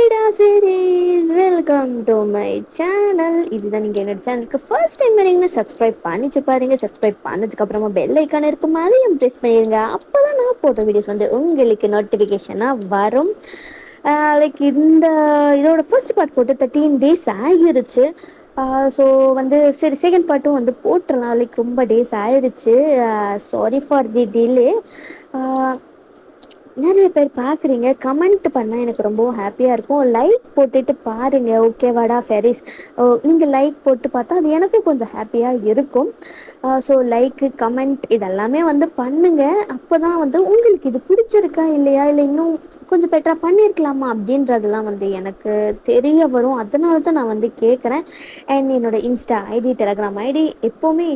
ஹாய்டா ஃபேரீஸ், welcome to my channel. இதுதான் நீங்கள் என்னோட சேனலுக்கு ஃபர்ஸ்ட் டைம் வரீங்கன்னா சப்ஸ்கிரைப் பண்ணிச்சு பாருங்க. சப்ஸ்கிரைப் பண்ணதுக்கப்புறமா பெல் ஐக்கான் இருக்கும், அதையும் ப்ரெஸ் பண்ணிடுங்க. அப்போ தான் நான் போட்ட வீடியோஸ் வந்து உங்களுக்கு நோட்டிஃபிகேஷனாக வரும். லைக் இதோட ஃபர்ஸ்ட் பார்ட் போட்டு 13 days ஆகிருச்சு. ஸோ வந்து சரி, செகண்ட் பார்ட்டும் வந்து போட்டுடலாம். லைக் ரொம்ப டேஸ் ஆயிடுச்சு. Sorry for the delay. நிறைய பேர் பார்க்குறீங்க, கமெண்ட் பண்ணால் எனக்கு ரொம்ப ஹாப்பியாக இருக்கும். லைக் போட்டுட்டு பாருங்கள், ஓகேவாடா ஃபெரிஸ்? நீங்கள் லைக் போட்டு பார்த்தா அது எனக்கும் கொஞ்சம் ஹாப்பியாக இருக்கும். ஸோ லைக்கு, கமெண்ட் இதெல்லாமே வந்து பண்ணுங்கள். அப்போ தான் வந்து உங்களுக்கு இது பிடிச்சிருக்கா இல்லையா, இல்லை இன்னும் கொஞ்சம் பெட்டராக பண்ணியிருக்கலாமா அப்படின்றதெல்லாம் வந்து எனக்கு தெரிய வரும். அதனால தான் நான் வந்து கேட்குறேன். அண்ட் என்னோடய இன்ஸ்டா ஐடி, டெலகிராம் ஐடி எப்போவுமே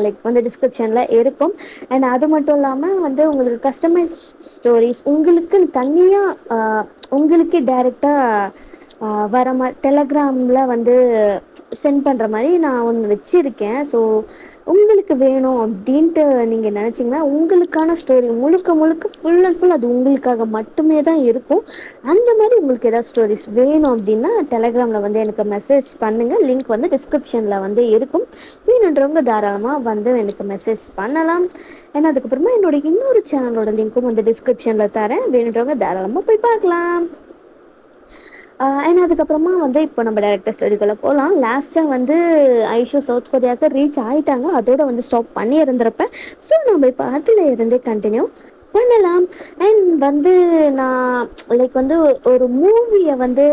லைக் வந்து டிஸ்கிரிப்ஷனில் இருக்கும். அண்ட் அது மட்டும் இல்லாமல் வந்து உங்களுக்கு கஸ்டமைஸ் ஸ்டோரிஸ் உங்களுக்குன்னு தனியாக உங்களுக்கு டைரெக்டாக வர மாதிரி டெலகிராமில் வந்து சென்ட் பண்ணுற மாதிரி நான் ஒன்று வச்சுருக்கேன். ஸோ உங்களுக்கு வேணும் அப்படின்ட்டு நீங்கள் நினச்சிங்கன்னா உங்களுக்கான ஸ்டோரி முழுக்க முழுக்க ஃபுல் அண்ட் ஃபுல் அது உங்களுக்காக மட்டுமே தான் இருக்கும். அந்த மாதிரி உங்களுக்கு ஏதாவது ஸ்டோரிஸ் வேணும் அப்படின்னா டெலகிராமில் வந்து எனக்கு மெசேஜ் பண்ணுங்கள். லிங்க் வந்து டிஸ்கிரிப்ஷனில் வந்து இருக்கும். வேணுன்றவங்க தாராளமாக வந்து எனக்கு மெசேஜ் பண்ணலாம். ஏன்னா அதுக்கப்புறமா என்னோட இன்னொரு சேனலோட லிங்க்கும் வந்து டிஸ்கிரிப்ஷனில் தரேன். வேணுன்றவங்க தாராளமாக போய் பார்க்கலாம். ஏன்னா அதுக்கப்புறமா வந்து இப்போ நம்ம டேரக்டர் ஸ்டோரிக்குள்ளே போகலாம். லாஸ்ட்டாக வந்து ஐஷு சவுத் கொரியாவுக்கு ரீச் ஆகிட்டாங்க. அதோடு வந்து ஸ்டாப் பண்ணி இருந்திருப்பேன். ஸோ நம்ம இப்போ அதில் இருந்தே கண்டினியூ பண்ணலாம். அண்ட் வந்து நான் லைக் வந்து ஒரு மூவியை வந்து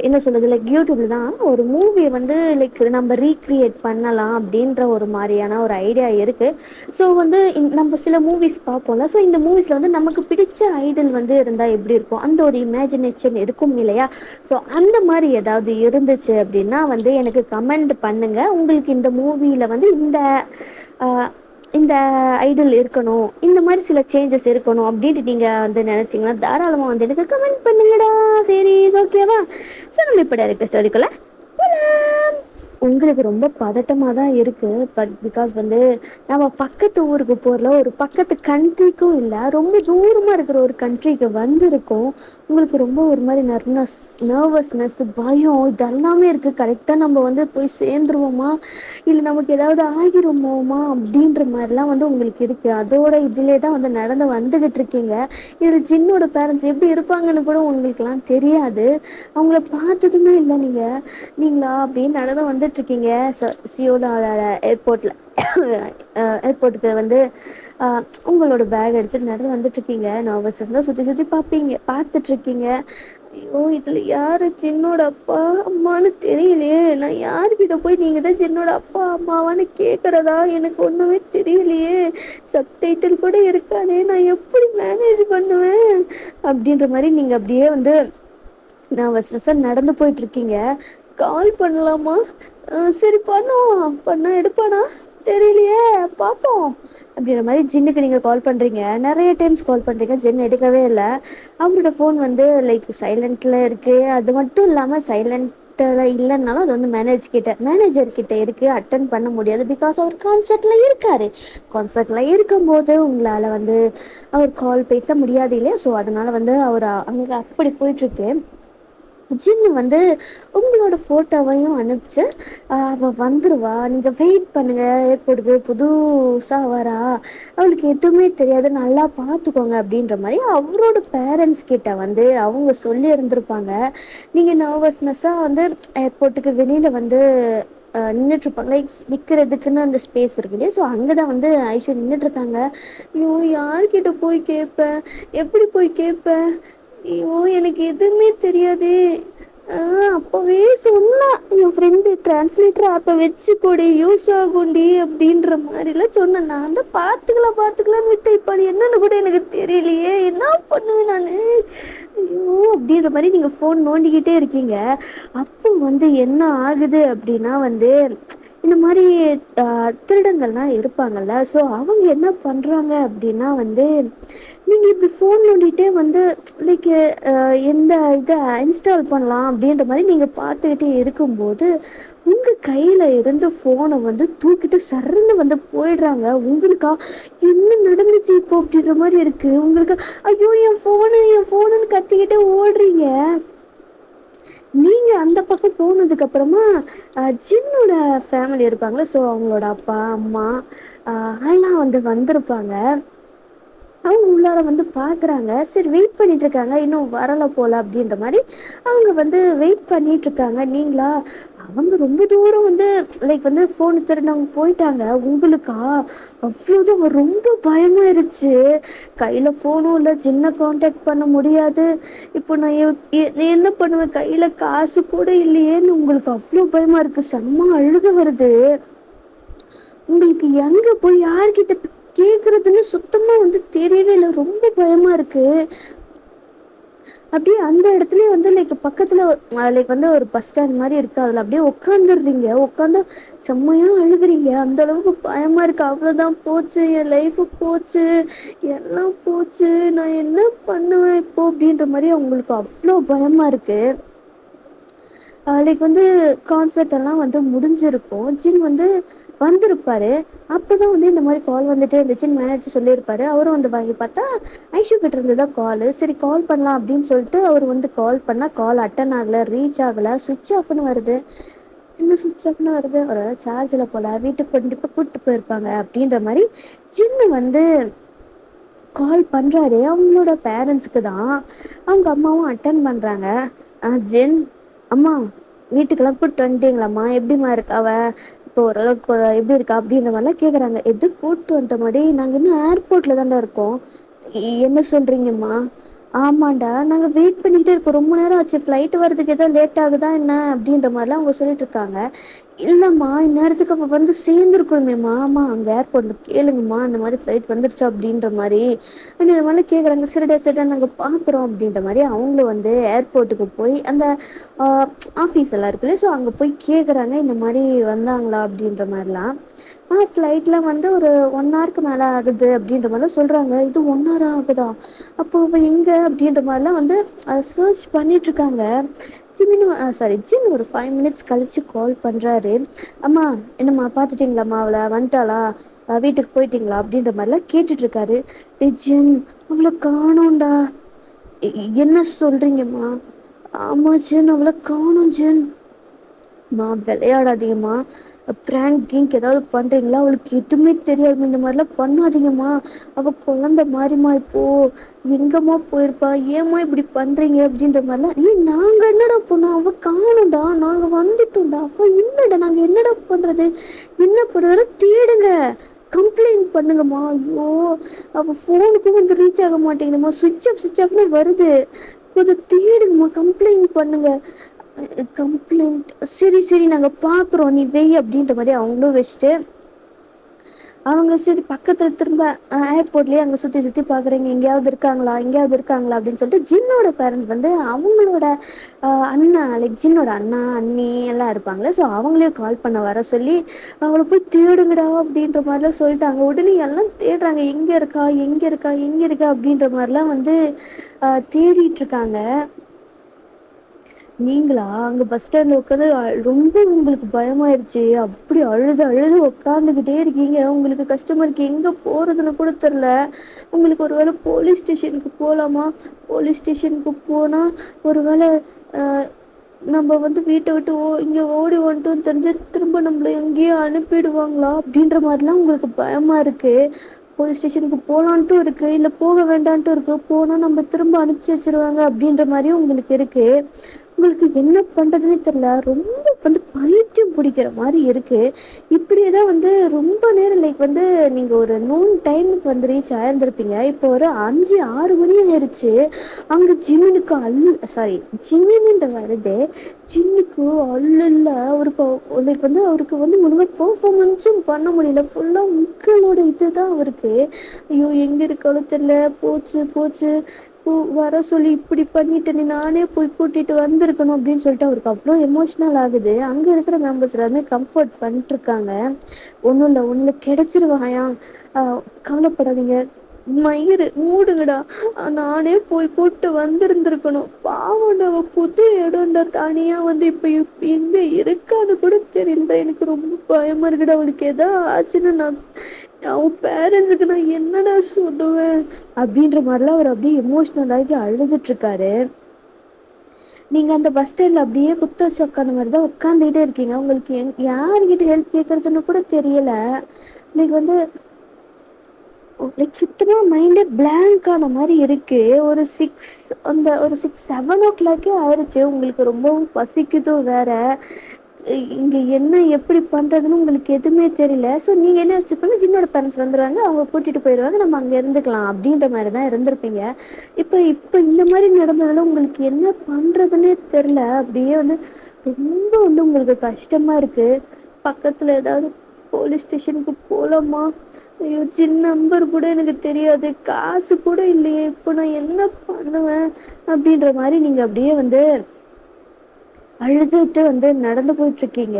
என்ன சொல்கிறது, லைக் யூடியூப்பில் தான் ஒரு மூவியை வந்து லைக் நம்ம ரீக்ரியேட் பண்ணலாம் அப்படின்ற ஒரு மாதிரியான ஒரு ஐடியா இருக்குது. ஸோ வந்து நம்ம சில மூவிஸ் பார்ப்போம்ல. ஸோ இந்த மூவிஸில் வந்து நமக்கு பிடிச்ச ஐடல் வந்து இருந்தால் எப்படி இருக்கும், அந்த ஒரு இமேஜினேஷன் இருக்கும் இல்லையா? ஸோ அந்த மாதிரி ஏதாவது இருந்துச்சு அப்படின்னா வந்து எனக்கு கமெண்ட் பண்ணுங்கள். உங்களுக்கு இந்த மூவியில் வந்து இந்த ஐடல் இருக்கணும், இந்த மாதிரி சில சேஞ்சஸ் இருக்கணும் அப்படின்ட்டு நீங்கள் வந்து நினச்சிங்கன்னா தாராளமாக வந்து எனக்கு கமெண்ட் பண்ணுங்கடா ஃபேரீஸ், ஓகேவா? ஸோ நம்ம இப்போ டைரக்ட் ஸ்டோரிக்குள்ளே போகலாம். உங்களுக்கு ரொம்ப பதட்டமாக தான் இருக்குது. பட் பிகாஸ் வந்து நம்ம பக்கத்து ஊருக்கு போகிறல, ஒரு பக்கத்து கண்ட்ரிக்கும் இல்லை, ரொம்ப தூரமாக இருக்கிற ஒரு கண்ட்ரிக்கு வந்திருக்கோம். உங்களுக்கு ரொம்ப ஒரு மாதிரி நர்வஸ்னஸ், பயம் இதெல்லாமே இருக்குது. கரெக்டாக நம்ம வந்து போய் சேர்ந்துருவோமா, இல்லை நமக்கு ஏதாவது ஆகிருமோமா அப்படின்ற மாதிரிலாம் வந்து உங்களுக்கு இருக்குது. அதோட இதிலே தான் வந்து நடந்து வந்துக்கிட்டு இருக்கீங்க. இதில் ஜின்னோட பேரண்ட்ஸ் எப்படி இருப்பாங்கன்னு கூட உங்களுக்குலாம் தெரியாது. அவங்கள பார்த்ததுமே இல்லை நீங்களா அப்படின்னு நடந்து வந்துட்டுருக்கீங்க. சியோலோட ஏர்போர்ட்டில் ஏர்போர்ட்டுக்கு வந்து உங்களோட பேக் அடிச்சுட்டு நடந்து வந்துட்டுருக்கீங்க. நர்வஸ் இருந்தால் சுற்றி பார்த்துட்ருக்கீங்க. ஐயோ, இதில் யார் ஜின்னோட அப்பா அம்மானு தெரியலையே. நான் யார்கிட்ட போய் நீங்கள் தான் ஜின்னோட அப்பா அம்மாவான்னு கேட்குறதா, எனக்கு ஒன்றுமே தெரியலையே. சப்டைட்டில் கூட இருக்காதே, நான் எப்படி மேனேஜ் பண்ணுவேன் அப்படின்ற மாதிரி நீங்கள் அப்படியே வந்து நர்வஸ்னஸாக நடந்து போயிட்டுருக்கீங்க. கால் பண்ணலாமா? சரி பண்ணுவோம். பண்ணால் எடுப்பானா தெரியலையே, பார்ப்போம் அப்படின்ற மாதிரி ஜின்னுக்கு நீங்கள் கால் பண்ணுறீங்க. நிறைய டைம்ஸ் கால் பண்ணுறீங்க, ஜின் எடுக்கவே இல்லை. அவரோட ஃபோன் வந்து லைக் சைலண்ட்டில் இருக்குது. அது மட்டும் இல்லாமல் சைலண்ட்டில் இல்லைன்னாலும் அது வந்து மேனேஜர்கிட்ட இருக்குது. அட்டன் பண்ண முடியாது. பிகாஸ் அவர் கான்சர்ட்டில் இருக்கார். கான்சர்ட்டில் இருக்கும்போது உங்களால் வந்து அவர் கால் பேச முடியாது இல்லையா? ஸோ அதனால் வந்து அவர் அங்கே அப்படி போயிட்டுருக்கு. ஜின்னு வந்து உங்களோட ஃபோட்டோவையும் அனுப்பிச்சு அவள் வந்துடுவா, நீங்கள் வெயிட் பண்ணுங்கள், ஏர்போர்ட்டுக்கு புதுசாக வரா, அவளுக்கு எதுவுமே தெரியாது, நல்லா பார்த்துக்கோங்க அப்படின்ற மாதிரி அவரோட பேரண்ட்ஸ் கிட்ட வந்து அவங்க சொல்லி இருந்திருப்பாங்க. நீங்கள் நர்வஸ்னஸ்ஸாக வந்து ஏர்போர்ட்டுக்கு வெளியில் வந்து நின்றுட்டுருப்பாங்க. லைக் நிற்கிறதுக்குன்னு அந்த ஸ்பேஸ் இருக்கு இல்லையா? ஸோ அங்கே தான் வந்து ஐஷு நின்றுட்டுருக்காங்க. ஐயோ, யார்கிட்ட போய் கேட்பேன், எப்படி போய் கேட்பேன், ஐயோ எனக்கு எதுவுமே தெரியாது. அப்போவே சொன்னா என் ஃப்ரெண்டு டிரான்ஸ்லேட்டர் ஆப்பை வச்சு கொடி யூஸ் ஆகும்டி அப்படின்ற மாதிரிலாம் சொன்னேன். நான் வந்து பார்த்துக்கலான்னு விட்டேன். இப்போ அது என்னன்னு கூட எனக்கு தெரியலையே, என்ன பண்ணுவேன் நான்? ஐயோ அப்படின்ற மாதிரி நீங்கள் ஃபோன் நோண்டிக்கிட்டே இருக்கீங்க. அப்போ வந்து என்ன ஆகுது அப்படின்னா வந்து இந்த மாதிரி திருடங்கள்லாம் இருப்பாங்கள்ல. ஸோ அவங்க என்ன பண்ணுறாங்க அப்படின்னா வந்து நீங்கள் இப்படி ஃபோன் நோண்டிகிட்டே வந்து லைக் எந்த இதை இன்ஸ்டால் பண்ணலாம் அப்படின்ற மாதிரி நீங்கள் பார்த்துக்கிட்டே இருக்கும்போது உங்கள் கையில் இருந்து ஃபோனை வந்து தூக்கிட்டு சர்ன்னு வந்து போயிடுறாங்க. உங்களுக்கா என்ன நடந்துச்சு இப்போ அப்படின்ற மாதிரி இருக்குது. உங்களுக்கு ஐயோ என் ஃபோனுன்னு கத்தி கத்திக்கிட்டு ஓடுறீங்க. நீங்க அந்த பக்கம் போனதுக்கு அப்புறமா ஜின்னோட ஃபேமிலி இருப்பாங்கல்ல, ஸோ அவங்களோட அப்பா, அம்மா எல்லாம் வந்து வந்திருப்பாங்க. அவங்க உள்ளார வந்து பார்க்குறாங்க. சரி வெயிட் பண்ணிட்டு இருக்காங்க. இன்னும் வரல போல அப்படின்ற மாரி அவங்க வந்து வெயிட் பண்ணிட்டு இருக்காங்க. நீங்களா? அவங்க ரொம்ப தூரம் வந்து லைக் வந்து ஃபோன் திருடினவங்க போயிட்டாங்க. உங்களுக்கா? அவ்வளோதான் ரொம்ப பயமாயிருச்சு. கையில ஃபோனும் இல்ல, ஜின்ன கான்டாக்ட் பண்ண முடியாது. இப்போ நான் என்ன பண்ணுவேன்? கையில காசு கூட இல்லையேன்னு உங்களுக்கு அவ்வளோ பயமா இருக்கு. செம்ம அழுகை வருது. உங்களுக்கு எங்க போய் யார்கிட்ட கேட்குறதுன்னு சுத்தமா வந்து தெரியவே இல்ல. ரொம்ப பயமா இருக்கு. அப்படியே அந்த இடத்துலயே வந்து லைக் பக்கத்துல லைக் வந்து ஒரு பஸ் ஸ்டாண்ட் மாரி இருக்கு. அதுல அப்படியே உட்காந்துடுறீங்க. உட்காந்து செம்மையா அழுகுறீங்க. அந்த அளவுக்கு பயமா இருக்கு. அவ்வளோதான் போச்சு, என் லைஃப் போச்சு, எல்லாம் போச்சு, நான் என்ன பண்ணுவேன் இப்போ அப்படின்ற மாரி அவங்களுக்கு அவ்வளோ பயமா இருக்கு. லைக் வந்து கான்சர்ட் எல்லாம் வந்து முடிஞ்சிருக்கும். ஜின் வந்து வந்திருப்பாரு. அப்பதான் வந்து இந்த மாதிரி கால் வந்துட்டே இருந்துச்சுன்னு மேனேஜர் சொல்லியிருப்பாரு. அவரும் வந்து வாங்கி பார்த்தா ஐஷு கிட்ட இருந்து தான் காலு. சரி கால் பண்ணலாம் அப்படின்னு சொல்லிட்டு அவர் வந்து கால் பண்ணால் கால் அட்டன் ஆகலை, ரீச் ஆகலை, சுவிட்ச் ஆஃப்னு வருது. என்ன சுவிட்ச் ஆஃப்னு வருது? ஒரு சார்ஜில் போல், வீட்டுக்கு கண்டிப்பாக கூப்பிட்டு போயிருப்பாங்க அப்படின்ற மாதிரி ஜின்னு வந்து கால் பண்ணுறாரு. அவங்களோட பேரண்ட்ஸுக்கு தான். அவங்க அம்மாவும் அட்டன் பண்ணுறாங்க. ஜென், அம்மா வீட்டுக்கெல்லாம் கூப்பிட்டு வந்துட்டீங்களாம்மா? எப்படிம்மா இருக்கா அவ? இப்போ ஓரளவுக்கு எப்படி இருக்கா அப்படின்ற மாதிரிலாம் கேட்குறாங்க. எது கூப்பிட்டு வந்துட்ட மாதிரி? நாங்கள் இன்னும் ஏர்போர்ட்டில் தாண்டா இருக்கோம். என்ன சொல்கிறீங்கம்மா? ஆமாண்டா, நாங்கள் வெயிட் பண்ணிக்கிட்டே இருக்கோம். ரொம்ப நேரம் ஆச்சு. ஃப்ளைட்டு வரதுக்கு எதாவது லேட் ஆகுதா என்ன அப்படின்ற மாதிரிலாம் அவங்க சொல்லிட்டு இருக்காங்க. இல்லைம்மா, இந்நேரத்துக்கு அப்போ வந்து சேர்ந்துருக்கணுமேம்மா. ஆமா, அங்கே ஏர்போர்ட்டில் கேளுங்கம்மா, இந்த மாதிரி ஃப்ளைட் வந்துருச்சா அப்படின்ற மாதிரி அப்படின்ற மாதிரிலாம் கேட்குறாங்க. சரிடா சரிடா நாங்கள் பார்க்குறோம் அப்படின்ற மாதிரி அவங்களும் வந்து ஏர்போர்ட்டுக்கு போய் அந்த ஆஃபீஸ் எல்லாம் இருக்குல்ல, ஸோ அங்கே போய் கேட்குறாங்க இந்த மாதிரி வந்தாங்களா அப்படின்ற மாதிரிலாம். ஃப்ளைட்டில் வந்து ஒரு 1 ஹவருக்கு மேலே ஆகுது அப்படின்ற மாதிரிலாம் சொல்கிறாங்க. இது 1 ஹவர் ஆகுதா? அப்போ அவள் எங்கே அப்படின்ற மாதிரிலாம் வந்து சர்ச் பண்ணிகிட்ருக்காங்க. ஜின் ஒரு 5 மினிட்ஸ் கழித்து கால் பண்ணுறாரு. அம்மா என்னம்மா பார்த்துட்டிங்களாம்மா? அவளை வந்துட்டாளா? வீட்டுக்கு போயிட்டீங்களா அப்படின்ற மாதிரிலாம் கேட்டுட்ருக்காரு. ஜின், அவளை காணோண்டா. என்ன சொல்கிறீங்கம்மா? ஆமாம் ஜின், அவளை காணோம் ஜின். விளையாடாதீங்கம்மா. ப்ராங்க் கீங்க் ஏதாவது பண்ணுறீங்களா? அவளுக்கு எதுவுமே தெரியாது. இந்த மாதிரிலாம் பண்ணாதீங்கம்மா. அவள் குழந்த மாதிரிம்மா. இப்போது எங்கம்மா போயிருப்பா? ஏம்மா இப்படி பண்ணுறீங்க அப்படின்ற மாதிரிலாம். நாங்கள் என்னடா பண்ணோம்? அவள் காணும்டா, நாங்கள் வந்துட்டோம்டா. அவள் இல்லைடா, நாங்கள் என்னடா பண்ணுறது? என்ன பண்ணுறதுனா தேடுங்க, கம்ப்ளைண்ட் பண்ணுங்கம்மா. ஐயோ, அவள் ஃபோனுக்கும் வந்து ரீச் ஆக மாட்டேங்குதும்மா. சுவிட்ச் ஆஃப்னு வருது. கொஞ்சம் தேடுங்கம்மா, கம்ப்ளைண்ட் பண்ணுங்க. கம்ப்ளைண்ட்? சரி சரி நாங்கள் பார்க்குறோம், நீ வெய் அப்படின்ற மாதிரி அவங்களும் வச்சுட்டு அவங்க சரி பக்கத்தில் திரும்ப ஏர்போர்ட்லேயே அங்கே சுற்றி சுற்றி பார்க்குறீங்க, எங்கேயாவது இருக்காங்களா அப்படின்னு சொல்லிட்டு ஜின்னோட பேரண்ட்ஸ் வந்து அவங்களோட அண்ணா லைக் ஜின்னோட அண்ணா அண்ணி எல்லாம் இருப்பாங்களே, ஸோ அவங்களையும் கால் பண்ண வர சொல்லி அவளை போய் தேடுங்கடா அப்படின்ற மாதிரிலாம் சொல்லிட்டாங்க. உடனே எல்லாம் தேடுறாங்க, எங்கே இருக்கா அப்படின்ற மாதிரிலாம் வந்து தேடிட்டு இருக்காங்க. நீங்களா? அங்கே பஸ் ஸ்டாண்டில் உட்காந்து ரொம்ப உங்களுக்கு பயமாயிருச்சு. அப்படி அழுது அழுது உட்காந்துக்கிட்டே இருக்கீங்க. உங்களுக்கு கஸ்டமருக்கு எங்கே போகிறதுன்னு கூட தெரில. உங்களுக்கு ஒரு வேளை போலீஸ் ஸ்டேஷனுக்கு போகலாமா? போலீஸ் ஸ்டேஷனுக்கு போனால் ஒரு வேளை நம்ம வந்து வீட்டை விட்டு இங்கே ஓடி வந்துட்டோம்னு தெரிஞ்சு திரும்ப நம்மளை எங்கேயோ அனுப்பிடுவாங்களா அப்படின்ற மாதிரிலாம் உங்களுக்கு பயமாக இருக்குது. போலீஸ் ஸ்டேஷனுக்கு போகலான்ட்டும் இருக்குது, இல்லை போக வேண்டான்ட்டும் இருக்குது. போனால் நம்ம திரும்ப அனுப்பிச்சி வச்சுருவாங்க அப்படின்ற மாதிரியும் உங்களுக்கு இருக்குது. உங்களுக்கு என்ன பண்ணுறதுனே தெரில. ரொம்ப வந்து பைத்தியம் பிடிக்கிற மாதிரி இருக்குது. இப்படியே தான் வந்து ரொம்ப நேரம் லைக் வந்து நீங்கள் ஒரு நூன் டைமுக்கு வந்து ரீச் ஆயிருந்திருப்பீங்க. இப்போ ஒரு 5-6 மணி ஆயிடுச்சு. அங்கே ஜிம்மின்ற வருது. ஜிம்முக்கு அல்ல அவருக்கு லைக் வந்து அவருக்கு வந்து ஒழுங்காக பர்ஃபார்மன்ஸும் பண்ண முடியல. ஃபுல்லாக மக்களோட இது தான் அவருக்கு. ஐயோ எங்கே இருக்காலும் தெரில, போச்சு போச்சு, வர சொல்லி இப்படி பண்ணிட்டு நானே போய் கூட்டிகிட்டு வந்திருக்கணும் அப்படின்னு சொல்லிட்டு அவருக்கு அவ்வளோ எமோஷ்னல் ஆகுது. அங்கே இருக்கிற மெம்பர்ஸ் எல்லாருமே கம்ஃபர்ட் பண்ணிட்டுருக்காங்க. ஒன்றும் இல்லை கிடச்சிருவாயா, கவலைப்படாதீங்க, மயிரு மூடுங்கடா, நானே போய் கூட்டு வந்திருந்திருக்கணும். பாவம்டா, அவ புது இடம்டா, தனியா வந்து இப்ப எங்க இருக்கான்னு கூட தெரியலடா. எனக்கு ரொம்ப பயமா இருக்குடா. அவளுக்கு எதா ஆச்சுன்னா நான் அவன் பேரண்ட்ஸுக்கு நான் என்னடா சொல்லுவேன் அப்படின்ற மாதிரிலாம் அவர் அப்படியே எமோஷ்னல் ஆகி அழுதுட்டு இருக்காரு. நீங்க அந்த பஸ் ஸ்டாண்ட்ல அப்படியே குத்த வச்சு உட்காந்த மாதிரி தான் உட்காந்துக்கிட்டே இருக்கீங்க. உங்களுக்கு யாருக்கிட்ட ஹெல்ப் கேட்கறதுன்னு கூட தெரியல. நீங்க வந்து லைக் சுத்தமா மைண்டே பிளாங்க் ஆன மாதிரி இருக்கு. ஒரு 7 o'clock ஆயிடுச்சு. உங்களுக்கு ரொம்பவும் பசிக்குதோ வேற. இங்க என்ன எப்படி பண்றதுன்னு உங்களுக்கு எதுவுமே தெரியல. ஸோ நீங்க என்ன யோசிச்சுப்பீங்க, ஜின்னோட பேரண்ட்ஸ் வந்துருவாங்க, அவங்க கூட்டிட்டு போயிடுவாங்க, நம்ம அங்க இருந்துக்கலாம் அப்படின்ற மாதிரி தான் இருந்திருப்பீங்க. இப்போ இந்த மாதிரி நடந்ததுல உங்களுக்கு என்ன பண்றதுன்னே தெரியல. அப்படியே வந்து ரொம்ப வந்து உங்களுக்கு கஷ்டமா இருக்கு. பக்கத்துல ஏதாவது போலீஸ் ஸ்டேஷனுக்கு போலாமா? ஐயோ, சின்ன நம்பர் கூட எனக்கு தெரியாது, காசு கூட இல்லையே, இப்போ நான் என்ன பண்ணுவேன் அப்படின்ற மாதிரி நீங்க அப்படியே வந்து அழுதுட்டு வந்து நடந்து போயிட்டு இருக்கீங்க.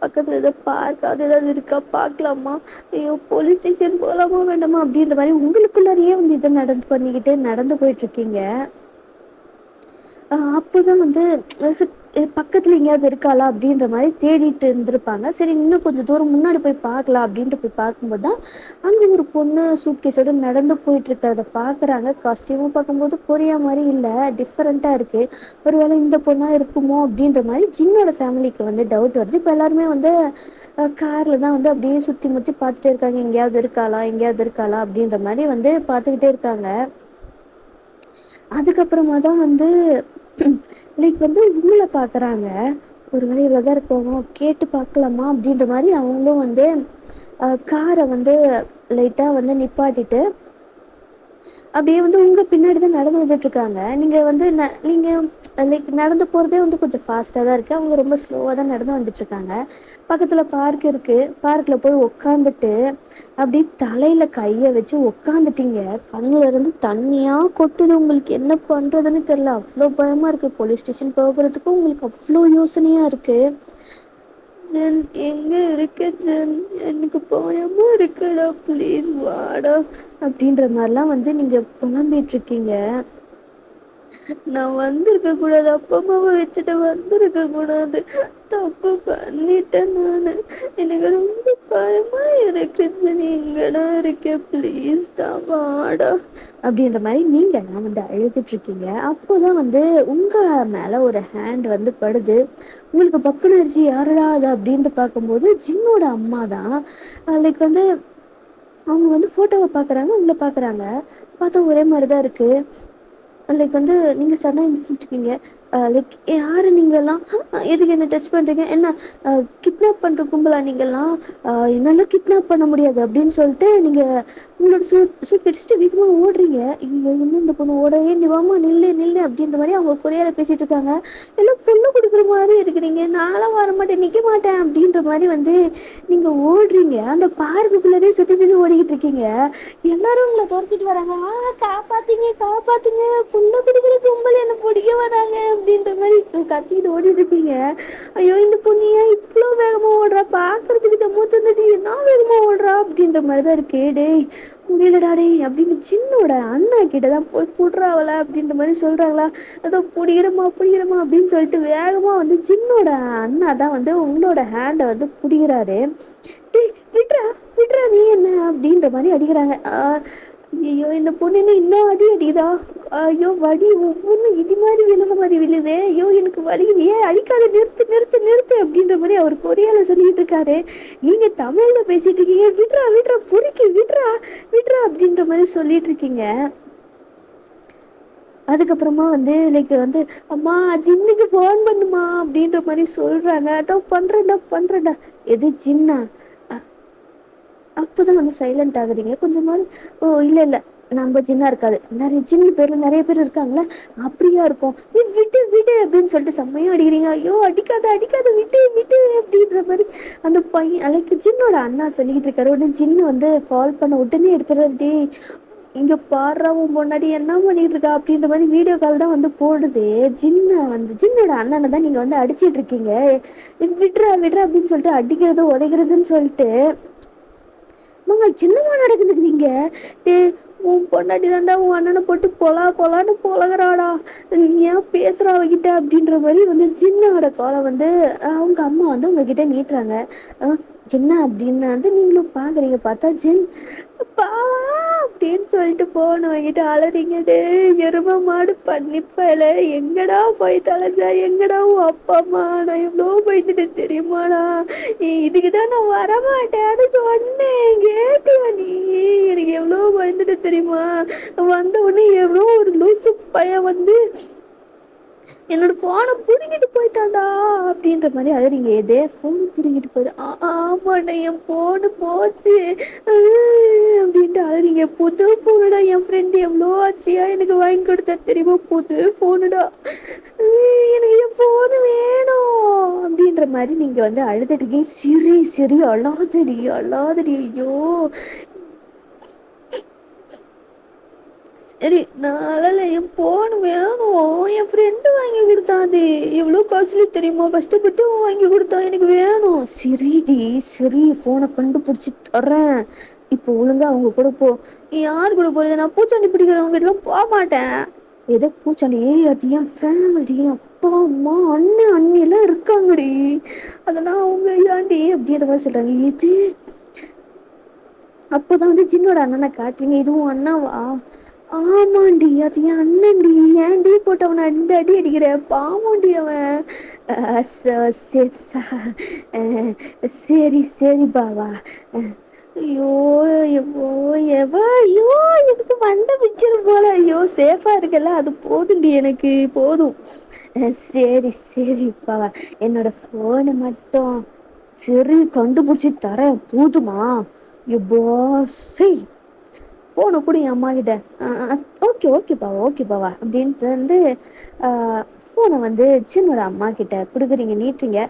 பக்கத்துல ஏதோ பார்க் அது ஏதாவது இருக்கா பார்க்கலாமா, ஐயோ போலீஸ் ஸ்டேஷன் போகலாமா வேண்டாமா அப்படின்ற மாதிரி உங்களுக்குள்ளாரையே வந்து இதை பண்ணிக்கிட்டே நடந்து போயிட்டு இருக்கீங்க. அப்போதான் வந்து பக்கத்துல எங்கேயாவது இருக்காளா அப்படின்ற மாதிரி தேடிட்டு இருந்திருப்பாங்க. சரி, இன்னும் கொஞ்சம் தூரம் முன்னாடி போய் பார்க்கலாம் அப்படின்ட்டு போய் பார்க்கும்போது தான் அங்கே ஒரு பொண்ணு சூட்கேஸோட நடந்து போயிட்டு இருக்கிறத பார்க்குறாங்க. காஸ்டியூமும் பார்க்கும்போது கொரியா மாதிரி இல்லை, டிஃப்ரெண்ட்டாக இருக்குது. ஒருவேளை இந்த பொண்ணாக இருக்குமோ அப்படின்ற மாதிரி ஜின்னோட ஃபேமிலிக்கு வந்து டவுட் வருது. இப்போ எல்லாருமே வந்து காரில் தான் வந்து அப்படியே சுற்றி முற்றி பார்த்துட்டே இருக்காங்க, எங்கேயாவது இருக்காளா அப்படின்ற மாதிரி வந்து பார்த்துக்கிட்டே இருக்காங்க. அதுக்கப்புறமா தான் வந்து லைக் வந்து உங்களை பார்க்குறாங்க. ஒரு வேளை இவ்வளோ தான் இருப்பாங்க, கேட்டு பார்க்கலாமா அப்படின்ற மாதிரி அவங்களும் வந்து காரை வந்து லைட்டாக வந்து நிப்பாட்டிட்டு அப்படியே வந்து உங்க பின்னாடி தான் நடந்து வந்துட்டு இருக்காங்க. நீங்க வந்து நீங்க லைக் நடந்து போறதே வந்து கொஞ்சம் ஃபாஸ்ட்டாக தான் இருக்கு. அவங்க ரொம்ப ஸ்லோவாக தான் நடந்து வந்துட்டு இருக்காங்க. பக்கத்துல பார்க் இருக்கு. பார்க்ல போய் உக்காந்துட்டு அப்படி தலையில கையை வச்சு உக்காந்துட்டீங்க. கண்ணுல இருந்து தண்ணியா கொட்டுது. உங்களுக்கு என்ன பண்றதுன்னு தெரியல, அவ்வளோ பயமா இருக்கு. போலீஸ் ஸ்டேஷன் போகிறதுக்கும் உங்களுக்கு அவ்வளோ யோசனையா இருக்கு. ஜென், எங்க இருக்க ஜென்? எனக்கு பயமா இருக்குடா, ப்ளீஸ் வாடா அப்படின்ற மாதிரிலாம் வந்து நீங்க புலம்பிட்டு இருக்கீங்க. நான் வந்திருக்க கூடாது, அப்பா அம்மாவை வச்சுட்டு வந்திருக்க கூடாது, தப்பு பண்ணிட்டேன் நானு. எனக்கு ரொம்ப பயமா இருக்கு ஜென், எங்கடா இருக்க, ப்ளீஸ் தான் வாடா அப்படின்ற மாதிரி நீங்கள்லாம் வந்து அழுதுட்டு இருக்கீங்க. அப்போதான் வந்து உங்க மேல ஒரு ஹேண்ட் வந்து படுது. உங்களுக்கு பக்குனரிச்சு யாரடா அது அப்படின்ட்டு பார்க்கும்போது ஜின்னோட அம்மா தான். லைக் வந்து அவங்க வந்து ஃபோட்டோவை பார்க்குறாங்க, உங்களை பார்க்குறாங்க. பார்த்தா ஒரே மாதிரி தான் இருக்குது. லைக் வந்து நீங்கள் சடனாக எழுந்திரிச்சிட்ருக்கீங்க. லைக் யார் நீங்கள்லாம்? எதுக்கு என்ன டச் பண்ணுறீங்க? என்ன கிட்னாப் பண்ணுற கும்பலா நீங்கள்லாம்? என்னால் கிட்னாப் பண்ண முடியாது அப்படின்னு சொல்லிட்டு நீங்கள் உங்களோட சூட் கடிச்சிட்டு வேகமாக ஓடுறீங்க. இங்கே இன்னும் இந்த பொண்ணு ஓடவே நிவாமா, நில்லு நில்லு அப்படின்ற மாதிரி அவங்க கொரியாவில் பேசிகிட்டு இருக்காங்க. எல்லாம் பொண்ணு கொடுக்குற மாதிரி இருக்கிறீங்க, நானும் வர மாட்டேன், நிற்க மாட்டேன் அப்படின்ற மாதிரி வந்து நீங்கள் ஓடுறீங்க. அந்த பார்க்குக்குள்ளேயே சுற்றி சுற்றி ஓடிக்கிட்டு இருக்கீங்க. எல்லாரும் உங்களை துரத்திட்டு வராங்க. காப்பாத்துங்க காப்பாத்துங்க, புண்ண பிடிக்கிற கும்பல் என்ன பிடிக்க வராங்க அப்படின்ற மாதிரி கத்திக்கிட்டு ஓடிட்டு இருப்பீங்க. ஐயோ, இந்த பொண்ணு ஏன் இவ்வளோ வேகமா ஓடுறா, பாக்குறதுக்கு இந்த மூத்த தட்டி என்ன வேகமா ஓடுறா அப்படின்ற மாதிரி தான் இருக்கு. டேய் முடியலடா டேய் அப்படின்னு சின்னோட அண்ணா கிட்ட தான் போய் புடுறாவல அப்படின்ற மாதிரி சொல்றாங்களா. அதோ பிடிக்கிறமா அப்படின்னு சொல்லிட்டு வேகமா வந்து சின்னோட அண்ணா தான் வந்து உங்களோட ஹேண்டை வந்து பிடிக்கிறாரு. டேய் விட்றா விட்றா, நீ என்ன அப்படின்ற மாதிரி அடிக்கிறாங்க. ஐயோ, இந்த பொண்ணு என்ன இன்னும் அடி அடிக்குதா? ஐயோ, வலி ஒவ்வொன்றும் இடி மாதிரி விழுற மாதிரி விழுதே. ஐயோ, எனக்கு வலிக்குது, ஏன் அடிக்காத, நிறுத்து நிறுத்து நிறுத்து அப்படின்ற மாதிரி அவர் கொரியால சொல்லிட்டு இருக்காரு. நீங்க தமிழ்ல பேசிட்டு இருக்கீங்க. விட்றா விட்றா பொறுக்கி விட்றா விட்றா அப்படின்ற மாதிரி சொல்லிட்டு இருக்கீங்க. அதுக்கப்புறமா வந்து லைக் வந்து அம்மா ஜின்னுக்கு ஃபோன் பண்ணுமா அப்படின்ற மாதிரி சொல்றாங்க. அதான் பண்றேன்டா. எது ஜின்னா? அப்போதான் வந்து சைலண்ட் ஆகுறீங்க கொஞ்சமாவது. ஓ இல்லை நம்ம ஜின்னா இருக்காது, நிறைய ஜின்னு பேர்ல நிறைய பேர் இருக்காங்களே, அப்படியா இருக்கும். நீ விட்டு விட்டு அப்படின்னு சொல்லிட்டு செம்மையா அடிக்கிறீங்க. ஐயோ, அடிக்காத விட்டு விட்டு அப்படின்ற மாதிரி அந்த பையன் லைக் ஜின்னோட அண்ணா சொல்லிக்கிட்டு இருக்காரு. உடனே ஜின்னு வந்து கால் பண்ண உடனே எடுத்துட்டு இங்க பாடுறவும் முன்னாடி என்ன பண்ணிட்டு இருக்கா அப்படின்ற மாதிரி வீடியோ கால் தான் வந்து போடுது. ஜின்னோட அண்ணனை தான் நீங்க வந்து அடிச்சிட்டு இருக்கீங்க. விட்றா அப்படின்னு சொல்லிட்டு அடிக்கிறது உதைக்கிறதுன்னு சொல்லிட்டு என்னமா நடக்குதுங்க? உன் பொண்டாட்டி தாண்டா உன் அண்ணனை போட்டு பொலான்னு பொழகுறாடா, நீ ஏன் பேசுற அவகிட்ட அப்படின்ற மாதிரி வந்து ஜின்னோட காலை வந்து அவங்க அம்மா வந்து உங்ககிட்ட நீட்டுறாங்க. அஹ் என்ன அப்படின்னு வந்து நீங்களும் பாக்குறீங்க. பார்த்தா ஜின் பா அப்படின்னு சொல்லிட்டு போனவங்கிட்ட அலறீங்க. டே எரும மாடு பண்ணிப்பல, எங்கடா போய் தொலைஞ்சா, எங்கடா உன் அப்பா அம்மா, நான் எவ்வளோ போய்த்துட்டு தெரியுமாடா, நீ இதுக்குதான் நான் வரமாட்டேன்னு சொன்னேன், கேட்டியா நீ, எனக்கு எவ்வளோ பயந்துட்டு தெரியுமா, வந்த உடனே எவ்வளோ ஒரு லூசு பையன் வந்து என்னோட ஃபோனை பிடுங்கிட்டு போயிட்டான்டா அப்படின்ற மாதிரி அழுறீங்க. எதே ஃபோனு பிடுங்கிட்டு போயிடு, ஆமாண்டா என் ஃபோனு போச்சு அப்படின்ட்டு அழுறீங்க. புது ஃபோனுடா, என் ஃப்ரெண்டு எவ்வளோ ஆச்சியா எனக்கு வாங்கி கொடுத்தா தெரியுமா, புது ஃபோனுடா, எனக்கு என் ஃபோனு வேணும் அப்படின்ற மாதிரி நீங்கள் வந்து அழுதுட்டு இருக்கீங்க. சரி சரி அழாதடி அழாதடி, ஐயோ சரி நான் என் ஃபோன் வேணும், என் ஃப்ரெண்டு வாங்கி கொடுத்தான், அது எவ்வளோ காஸ்ட்லி தெரியுமா, கஷ்டப்பட்டு வாங்கி கொடுத்தான், எனக்கு வேணும். சரிடி சரி, ஃபோனை கண்டுபிடிச்சி தர்றேன், இப்போ ஒழுங்கா அவங்க கூட போ. நீ யார் கூட போகிறது, நான் பூச்சாண்டி பிடிக்கிறவங்க கிட்டலாம் போக மாட்டேன். ஏதோ பூச்சாண்டி, அது என் ஃபேமிலி, அப்பா அம்மா அண்ணன் அண்ணி எல்லாம் இருக்காங்கடி, அதெல்லாம் அவங்க இதாண்டி அப்படின்ற மாதிரி சொல்கிறாங்க. இது அப்போதான் வந்து ஜின்னோட அண்ணனை காட்டுறீங்க. இதுவும் அண்ணாவா, ஆமாண்டி அது என் அண்ணன்டி, ஏன்டி போட்டு அவனை அந்த அடி அடிக்கிற, பாவண்டி அவன். சரி சரி பாவா. ஐயோ ஐயோ எவ ஐயோ, எனக்கு மண்டை பிச்சிரும் போல. ஐயோ சேஃபா இருக்கல, அது போதும்டி, எனக்கு போதும். சரி சரி பாவா, என்னோட ஃபோனை மட்டும் சரி கண்டுபிடிச்சி தர போதுமா. எப்போ செய் ஃபோனை கூட என் அம்மா கிட்ட, ஓகே ஓகேப்பாவா அப்படின்ட்டு வந்து ஃபோனை வந்து சின்னோட அம்மா கிட்ட கொடுக்குறீங்க, நீட்டுறீங்க.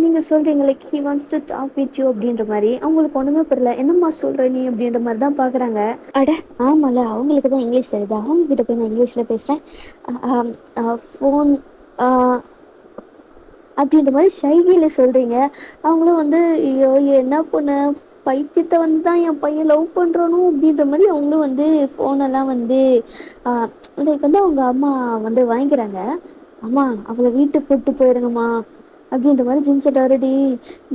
நீங்கள் சொல்கிறீங்க like he wants to talk with you அப்படின்ற மாதிரி. அவங்களுக்கு ஒன்றுமே புரியல, என்னம்மா சொல்கிற நீ அப்படின்ற மாதிரி தான் பார்க்குறாங்க. அட ஆமாம்ல, அவங்களுக்கு தான் இங்கிலீஷ் தெரியுது, அவங்கக்கிட்ட போய் நான் இங்கிலீஷில் பேசுகிறேன். ஃபோன் அப்படின்ற மாதிரி ஷைகையில் சொல்கிறீங்க. அவங்களும் வந்து ஐயோ என்ன பொண்ணு பைத்தியத்தை வந்து தான் என் பையன் லவ் பண்ணுறானோ அப்படின்ற மாதிரி அவங்களும் வந்து ஃபோனெல்லாம் வந்து லைக் வந்து அவங்க அம்மா வந்து வாங்கிக்கிறாங்க. அம்மா அவளை வீட்டுக்கு கூப்பிட்டு போயிருங்கம்மா அப்படின்ற மாதிரி ஜின் சொல்கிறாருடி.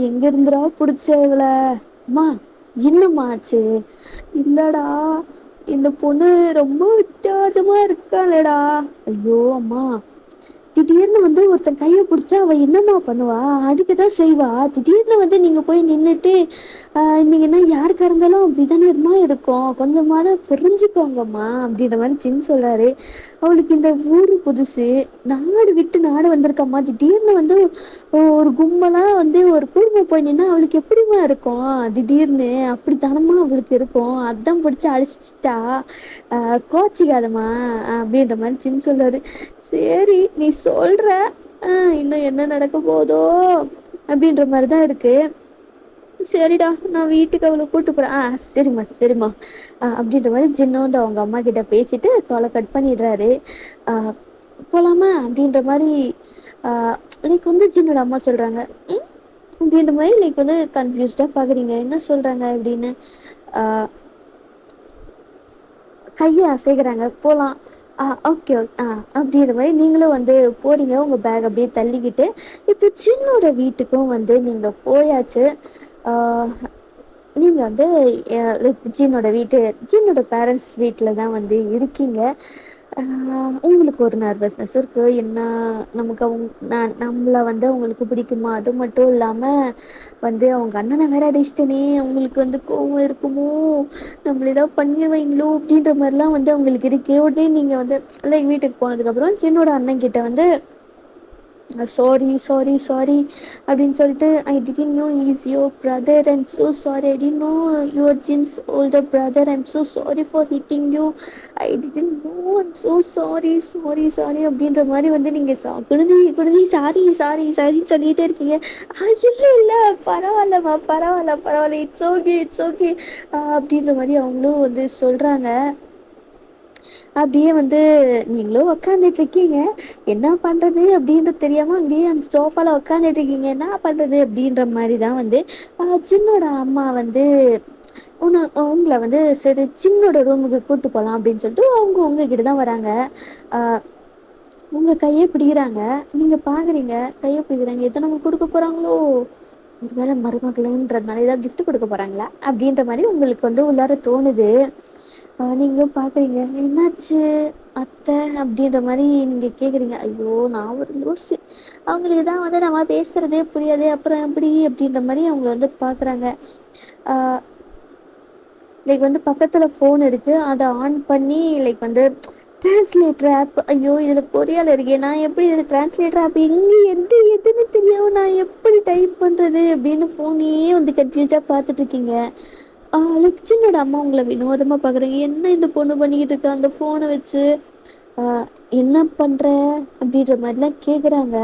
எங்கே இருந்துடா பிடிச்ச இவளை, அம்மா என்னம்மா ஆச்சு, இல்லைடா இந்த பொண்ணு ரொம்ப வித்தியாசமாக இருக்காளேடா. ஐயோ அம்மா, திடீர்னு வந்து ஒருத்தன் கையை பிடிச்சா அவள் என்னம்மா பண்ணுவா, அடிக்க தான் செய்வா. திடீர்னு வந்து நீங்கள் போய் நின்றுட்டு நீங்கள் என்ன யாருக்காக இருந்தாலும் அப்படி தானே இருக்கும், கொஞ்சமாவது புரிஞ்சுக்கோங்கம்மா அப்படின்ற மாதிரி சின்ன சொல்கிறாரு. அவளுக்கு இந்த ஊர் புதுசு, நாடு விட்டு நாடு வந்திருக்கம்மா, திடீர்னு வந்து ஒரு கும்பலாக வந்து ஒரு குடும்பம் போய் நின்னா அவளுக்கு எப்படிமா இருக்கும், திடீர்னு அப்படி தானம்மா அவளுக்கு இருக்கும், அதான் பிடிச்சி அழிச்சிட்டா, கோச்சிக்காதம்மா அப்படின்ற மாதிரி சின்ன சொல்கிறாரு. சரி நீ சொல்கிற, இன்னும் என்ன நடக்க போதோ அப்படின்ற மாதிரி தான் இருக்குது. சரிடா நான் வீட்டுக்கு அவளை கூப்பிட்டு போகிறேன். சரிம்மா அப்படின்ற மாதிரி ஜின்னு வந்து அவங்க அம்மா கிட்ட பேசிட்டு காலை கட் பண்ணிடுறாரு. போகலாமா அப்படின்ற மாதிரி லைக் வந்து ஜின்னோட அம்மா சொல்கிறாங்க. அப்படின்ற மாதிரி லைக் வந்து கன்ஃபியூஸ்டாக பார்க்குறீங்க, என்ன சொல்கிறாங்க அப்படின்னு. கையை அசைக்கிறாங்க, போகலாம். ஓகே அப்படின்ற மாதிரி நீங்களும் வந்து போகிறீங்க, உங்கள் பேக் அப்படியே தள்ளிக்கிட்டு. இப்போ சின்னோட வீட்டுக்கும் வந்து நீங்கள் போயாச்சு. நீங்கள் வந்து லைக் ஜின்னோட வீட்டு, ஜின்னோட பேரண்ட்ஸ் வீட்டில் தான் வந்து இருக்கீங்க. உங்களுக்கு ஒரு நர்வஸ்னஸ் இருக்குது, என்ன நமக்கு நம்மளை வந்து அவங்களுக்கு பிடிக்குமா, அது மட்டும் இல்லாமல் வந்து அவங்க அண்ணனை வேற அடிச்சிட்டனே, அவங்களுக்கு வந்து கோவம் இருக்குமோ, நம்மள ஏதாவது பண்ணிடுவீங்களோ அப்படின்ற மாதிரிலாம் வந்து அவங்களுக்கு இருக்கே. உடனே நீங்கள் வந்து லைக் வீட்டுக்கு போனதுக்கப்புறம் சின்னோட அண்ணன் கிட்ட வந்து சாரி அப்படின்னு சொல்லிட்டு, I didn't know is your brother, I'm so sorry, I didn't know your Jin's older brother, I'm so sorry for hitting you, I didn't know, I'm so sorry அப்படின்ற மாதிரி வந்து நீங்கள் குடுதி சாரின்னு சொல்லிகிட்டே இருக்கீங்க. இல்லை பரவாயில்ல இட்ஸ் ஓகே அப்படின்ற மாதிரி அவங்களும் வந்து சொல்கிறாங்க. அப்படியே வந்து நீங்களும் உக்காந்துட்ருக்கீங்க, என்ன பண்ணுறது அப்படின்றது தெரியாமல் அங்கேயே அந்த சோஃபாவில் உக்காந்துட்ருக்கீங்க, என்ன பண்ணுறது அப்படின்ற மாதிரி தான் வந்து சின்னோட அம்மா வந்து உங்களை வந்து சரி சின்னோட ரூமுக்கு கூப்பிட்டு போகலாம் அப்படின்னு சொல்லிட்டு அவங்க உங்ககிட்ட தான் வராங்க. உங்கள் கையை பிடிக்கிறாங்க. நீங்கள் பார்க்குறீங்க கையை பிடிக்கிறாங்க. எத்தனை அவங்க கொடுக்க போகிறாங்களோ, ஒரு வேளை மருமகளன்றதுனால ஏதாவது கிஃப்ட் கொடுக்க போகிறாங்களா அப்படின்ற மாதிரி உங்களுக்கு வந்து உள்ளார தோணுது. நீங்களும் பார்க்குறீங்க என்னாச்சு அத்தை அப்படின்ற மாதிரி நீங்கள் கேட்குறீங்க. ஐயோ நான் ஒரு லூஸு, அவங்களுக்கு தான் வந்து நம்ம பேசுகிறதே புரியாதே, அப்புறம் எப்படி அப்படின்ற மாதிரி அவங்கள வந்து பார்க்குறாங்க. லைக் வந்து பக்கத்தில் ஃபோன் இருக்குது, அதை ஆன் பண்ணி லைக் வந்து டிரான்ஸ்லேட்டர் ஆப். ஐயோ இதில் கொரியாவில் இருக்கே, நான் எப்படி இதில் டிரான்ஸ்லேட்டர் ஆப் எங்கே எதுன்னு தெரியாமல் நான் எப்படி டைப் பண்ணுறது அப்படின்னு ஃபோனையே வந்து கன்ஃபியூஸாக பார்த்துட்ருக்கீங்க. லைக் சின்னோட அம்மா உங்களை வினோதமாக பார்க்குறீங்க. என்ன இந்த பொண்ணு பண்ணிக்கிட்டு இருக்கா அந்த ஃபோனை வச்சு, என்ன பண்ணுற அப்படின்ற மாதிரிலாம் கேட்குறாங்க.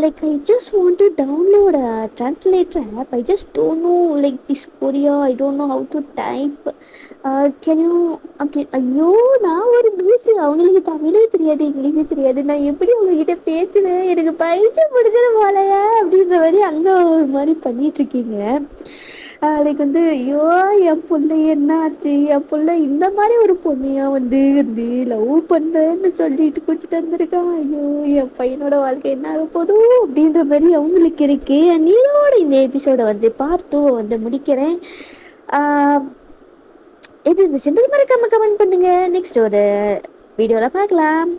Like I just want to download translator app. I just don't know like this Korea, I don't know how to type. Can you அப்படி. ஐயோ நான் ஒரு லூஸு, அவங்களுக்கு தமிழே தெரியாது இங்கிலீஷே தெரியாது, நான் எப்படி உங்ககிட்ட பேசுவேன், எனக்கு பயிற்சி பிடிச்சிட போலையா அப்படின்ற மாதிரி அங்கே ஒரு மாதிரி பண்ணிகிட்ருக்கீங்க. லைக் வந்து ஐயோ என் பிள்ளை என்ன ஆச்சு, என் பிள்ளை இந்த மாதிரி ஒரு பொண்ணையா வந்து வந்து லவ் பண்ணுறேன்னு சொல்லிட்டு கூட்டிட்டு வந்திருக்கான். ஐயோ என் பையனோட வாழ்க்கை என்ன ஆக போதும் அப்படின்ற மாதிரி அவங்களுக்கு இருக்கு. அண்ட் இதோட இந்த எபிசோட வந்து பார்ட் 2 வந்து முடிக்கிறேன். எப்படி இருந்துச்சுன்றது மறக்காம கமெண்ட் பண்ணுங்க. நெக்ஸ்ட் ஒரு வீடியோவில் பார்க்கலாம்.